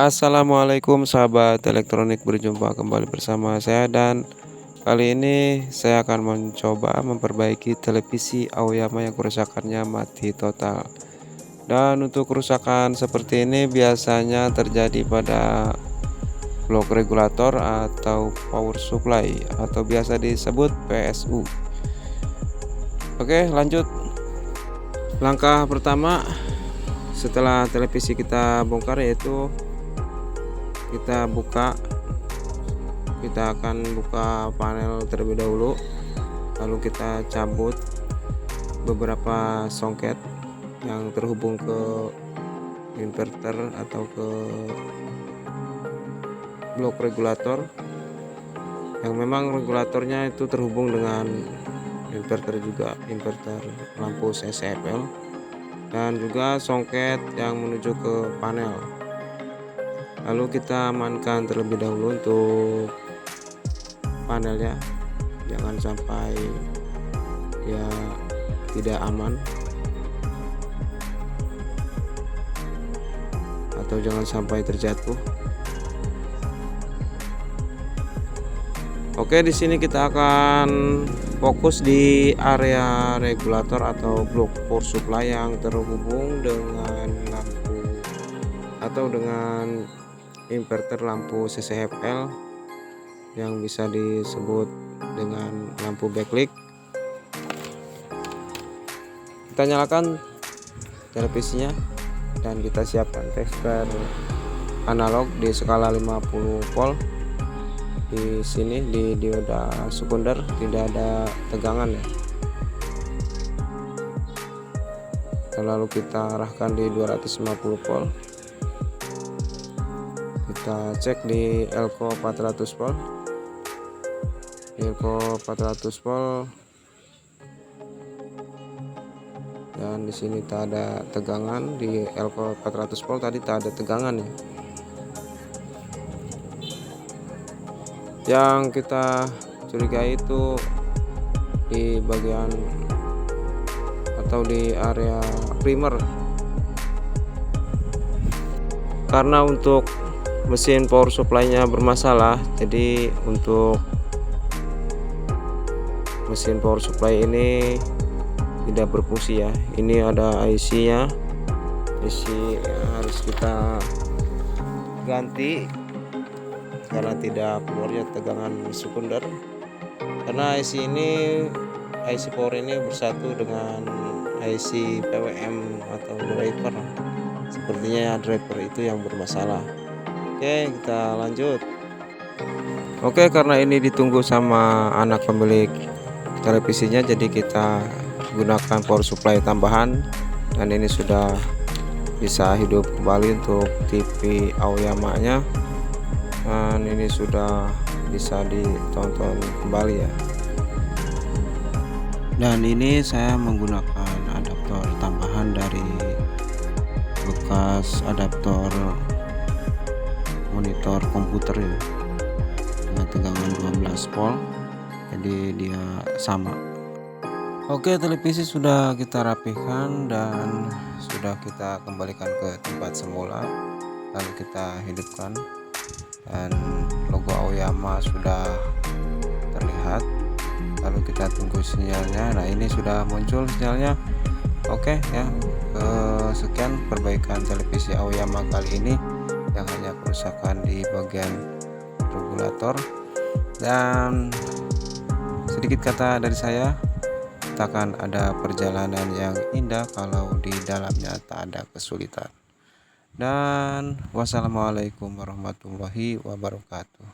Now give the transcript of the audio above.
Assalamualaikum sahabat elektronik, berjumpa kembali bersama saya dan kali ini saya akan mencoba memperbaiki televisi Aoyama yang kerusakannya mati total. Dan untuk kerusakan seperti ini biasanya terjadi pada blok regulator atau power supply atau biasa disebut PSU. Oke, lanjut. Langkah pertama setelah televisi kita bongkar yaitu kita akan buka panel terlebih dahulu, lalu kita cabut beberapa songket yang terhubung ke inverter atau ke blok regulator yang memang regulatornya itu terhubung dengan inverter juga, inverter lampu CCFL, dan juga songket yang menuju ke panel. Lalu kita amankan terlebih dahulu untuk panelnya, jangan sampai ya tidak aman atau jangan sampai terjatuh. Oke, di sini kita akan fokus di area regulator atau blok power supply yang terhubung dengan lampu atau dengan inverter lampu CCFL yang bisa disebut dengan lampu backlight. Kita nyalakan televisinya dan kita siapkan tester analog di skala 50 volt. Di sini di dioda sekunder tidak ada tegangan ya. Lalu kita arahkan di 250 volt. Kita cek di elko 400 volt. Di elko 400 volt. Dan di sini tak ada tegangan, di elko 400 volt tadi tak ada tegangan ya. Yang kita curigai itu di bagian atau di area primer, karena untuk mesin power supply-nya bermasalah. Jadi untuk mesin power supply ini tidak berfungsi ya. Ini ada IC-nya, IC harus kita ganti karena tidak keluarnya tegangan sekunder, karena IC power ini bersatu dengan IC PWM atau driver. Sepertinya driver itu yang bermasalah. Oke, kita lanjut. Oke, karena ini ditunggu sama anak pemilik televisinya, jadi kita gunakan power supply tambahan dan ini sudah bisa hidup kembali untuk TV Aoyama nya. Dan ini sudah bisa ditonton kembali ya. Dan ini saya menggunakan adaptor tambahan dari bekas adaptor monitor komputer ya, dengan tegangan 12 volt, jadi dia sama. Oke, televisi sudah kita rapihkan dan sudah kita kembalikan ke tempat semula, lalu kita hidupkan dan logo Aoyama sudah terlihat. Lalu kita tunggu sinyalnya. Nah, ini sudah muncul sinyalnya. Oke ya, sekian perbaikan televisi Aoyama kali ini yang hanya kerusakan di bagian regulator. Dan sedikit kata dari saya, takkan ada perjalanan yang indah kalau di dalamnya tak ada kesulitan. Dan wassalamualaikum warahmatullahi wabarakatuh.